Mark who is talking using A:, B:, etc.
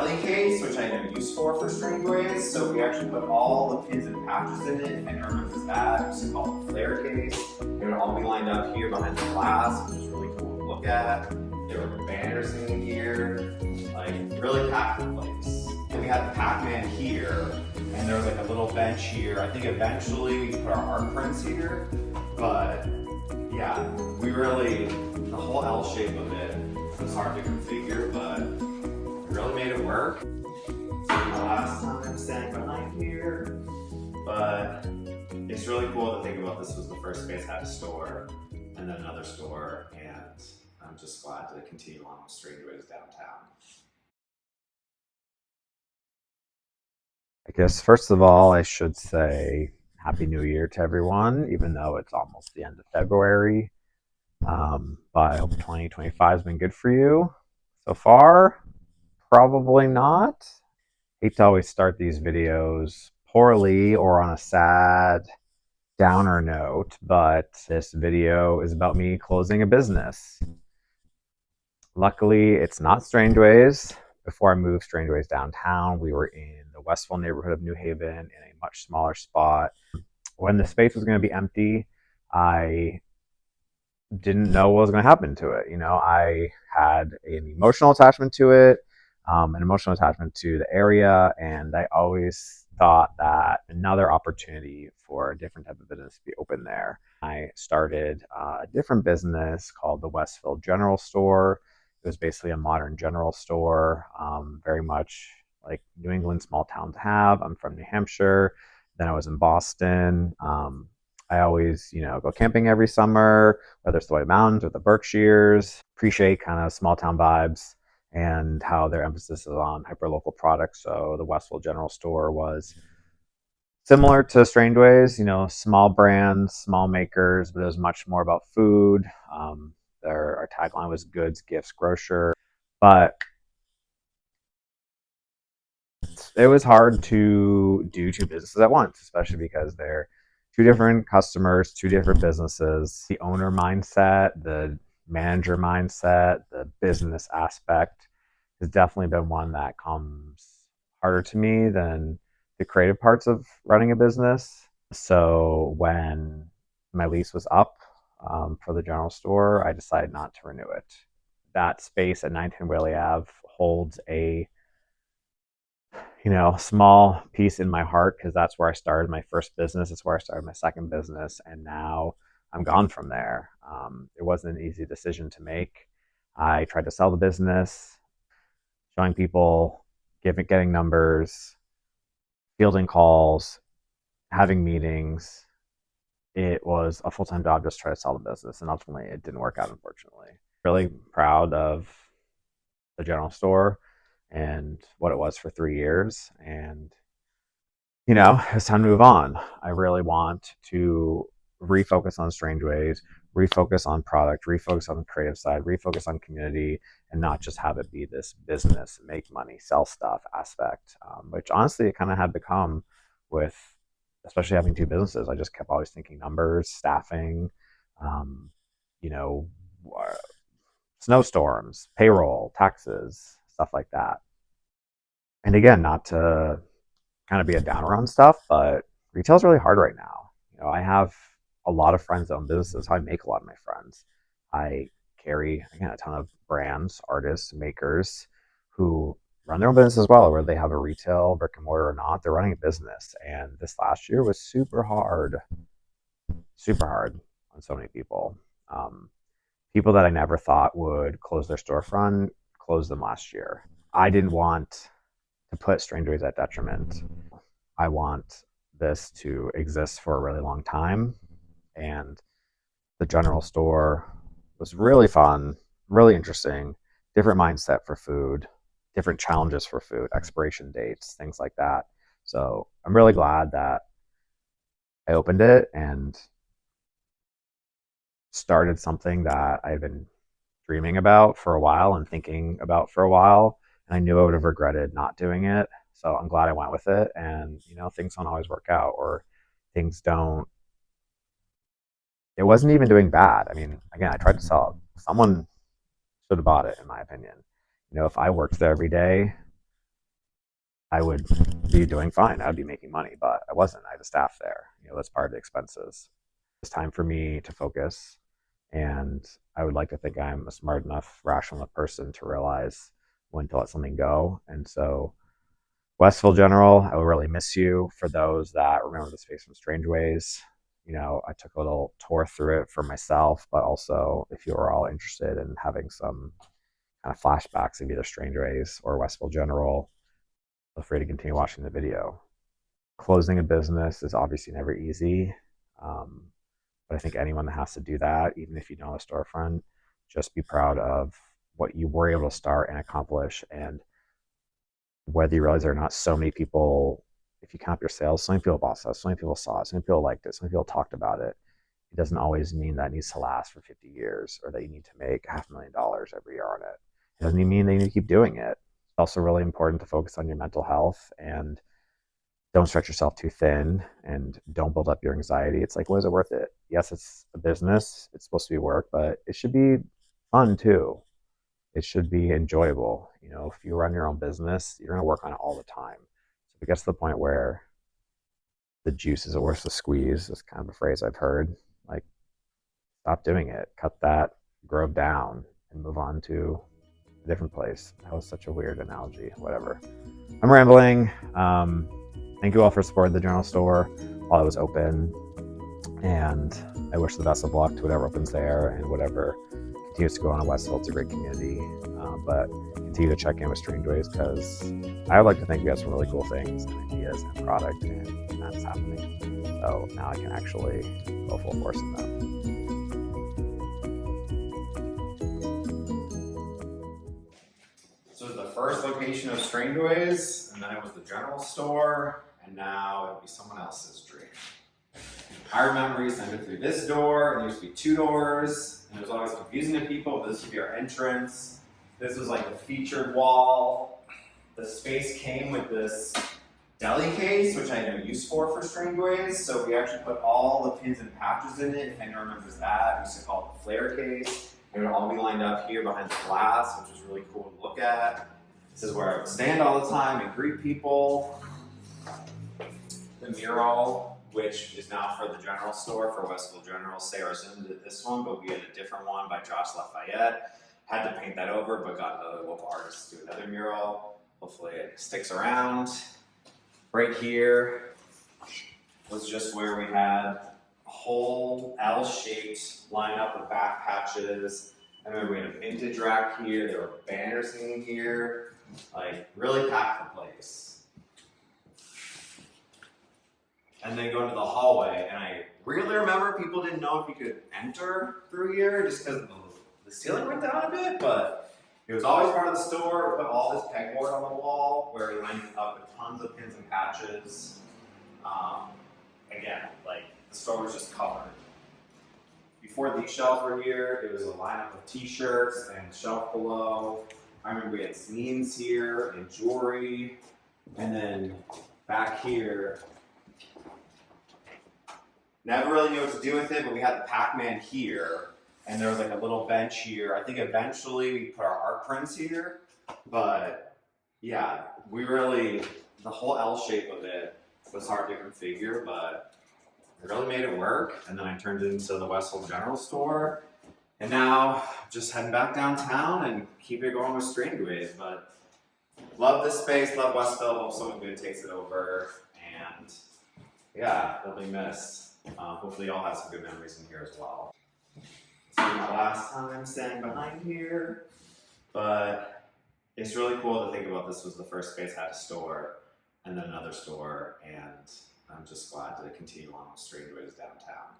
A: jelly case, which I had no use for Strangeways. So we actually put all the pins and pouches in it. If anyone remembers that, we used to call it the flare case. They would all be lined up here behind the glass, which is really cool to look at. There were banners in here, like really packed the place. And we had the Pac-Man here, and there was like a little bench here. I think eventually we put our art prints here, but yeah, we really, the whole L shape of it was hard to configure, but we really made it work. So the last time I'm standing behind here, but it's really cool to think about this was the first space I had a store, and then another store, and I'm just glad to continue on with Strangeways downtown.
B: I guess first of all, I should say Happy New Year to everyone, even though it's almost the end of February. But I hope 2025 has been good for you so far. Probably not. Hate to always start these videos poorly or on a sad downer note, but this video is about me closing a business. Luckily, it's not Strangeways. Before I moved Strangeways downtown, we were in the Westville neighborhood of New Haven in a much smaller spot. When the space was going to be empty, I didn't know what was going to happen to it. You know, I had an emotional attachment to it, an emotional attachment to the area, and I always thought that another opportunity for a different type of business to be open there. I started a different business called the Westville General store. It was basically a modern general store, very much like New England small town to have. I'm from New Hampshire. Then I was in Boston. I always, go camping every summer, whether it's the White Mountains or the Berkshires. Appreciate kind of small town vibes and how their emphasis is on hyper-local products. So the Westville General Store was similar to Strangeways, small brands, small makers, but it was much more about food. Our tagline was goods, gifts, grocer. But it was hard to do two businesses at once, especially because they're two different customers, two different businesses. The owner mindset, the manager mindset, the business aspect has definitely been one that comes harder to me than the creative parts of running a business. So when my lease was up for the general store, I decided not to renew it. That space at 910 Whaley Ave holds a small piece in my heart because that's where I started my first business. It's where I started my second business, and now I'm gone from there. It wasn't an easy decision to make. I tried to sell the business, showing people, getting numbers, fielding calls, having meetings. It was a full-time job just to try to sell the business, and ultimately it didn't work out, unfortunately. Really proud of the general store and what it was for 3 years. And, it's time to move on. I really want to refocus on Strangeways, refocus on product, refocus on the creative side, refocus on community, and not just have it be this business, make money, sell stuff aspect, which honestly it kind of had become with, especially having two businesses. I just kept always thinking numbers, staffing, um, you know, snowstorms, payroll, taxes, stuff like that. And again, not to kind of be a downer on stuff, but retail's really hard right now. I have a lot of friends that own businesses. So I make a lot of my friends. I carry, again, a ton of brands, artists, makers who run their own business as well, whether they have a retail, brick and mortar or not, they're running a business. And this last year was super hard on so many people. People that I never thought would close their storefront closed them last year. I didn't want to put Strangeways at detriment. I want this to exist for a really long time. And the general store was really fun, really interesting, different mindset for food, different challenges for food, expiration dates, things like that. So I'm really glad that I opened it and started something that I've been dreaming about for a while and thinking about for a while. And I knew I would have regretted not doing it. So I'm glad I went with it. And, things don't always work out, or things don't. It wasn't even doing bad. I mean, again, I tried to sell it. Someone should have bought it, in my opinion. If I worked there every day, I would be doing fine. I would be making money, but I wasn't. I had a staff there. That's part of the expenses. It's time for me to focus. And I would like to think I'm a smart enough, rational enough person to realize when to let something go. And so, Westville General, I will really miss you. For those that remember the space from Strange Ways, I took a little tour through it for myself, but also if you are all interested in having some kind of flashbacks of either Strange Ways or Westville General, feel free to continue watching the video. Closing a business is obviously never easy, but I think anyone that has to do that, even if you don't have a storefront, just be proud of what you were able to start and accomplish. And whether you realize there are not so many people, if you count your sales, so many people bought stuff, so many people saw it, so many people liked it, so many people talked about it. It doesn't always mean that it needs to last for 50 years or that you need to make $500,000 every year on it. It doesn't even mean that you need to keep doing it. It's also really important to focus on your mental health and don't stretch yourself too thin and don't build up your anxiety. It's like, what is it worth it? Yes, it's a business. It's supposed to be work, but it should be fun too. It should be enjoyable. If you run your own business, you're going to work on it all the time. So if it gets to the point where the juice isn't worth the squeeze, is kind of a phrase I've heard, like, stop doing it. Cut that grove down and move on to a different place. That was such a weird analogy. Whatever. I'm rambling. Thank you all for supporting the general store while it was open. And I wish the best of luck to whatever opens there and whatever continues to go on in Westville. It's a great community. But continue to check in with Strange Ways because I would like to think we have some really cool things and ideas and product, and that's happening. So now I can actually go full force in them.
A: So it was the first location of Strange Ways, and then it was the general store, and now it'll be someone else's dream. I remember we used to enter through this door, and there used to be 2 doors, and it was always confusing to people, but this would be our entrance. This was like the featured wall. The space came with this deli case, which I had no use for Strange Ways, so we actually put all the pins and patches in it. If anyone remembers that, we used to call it the flare case. It would all be lined up here behind the glass, which was really cool to look at. This is where I would stand all the time and greet people. The mural, which is now for the general store, for Westville General. Sarah Zoom did this one, but we had a different one by Josh Lafayette. Had to paint that over, but got another local artist to do another mural. Hopefully it sticks around. Right here was just where we had a whole L-shaped lineup of back patches. I remember we had a vintage rack here. There were banners hanging here. Like, really packed the place. And then go into the hallway, and I really remember people didn't know if you could enter through here just because the ceiling went down a bit, but it was always part of the store. We put all this pegboard on the wall where we lined it up with tons of pins and patches. Again, like, the store was just covered. Before these shelves were here, it was a lineup of t-shirts and shelf below. I remember we had zines here and jewelry. And then back here, never really knew what to do with it, but we had the Pac-Man here. And there was like a little bench here. I think eventually we put our art prints here. But yeah, the whole L shape of it was hard to configure, but I really made it work. And then I turned it into the Westville General store. And now just heading back downtown and keep it going with Strange Ways. But love this space, love Westville, hope someone good takes it over. And yeah, they'll be missed. Hopefully y'all have some good memories in here as well. It's been my last time standing behind here, but it's really cool to think about this was the first space I had a store and then another store, and I'm just glad to continue on with Strange Ways downtown.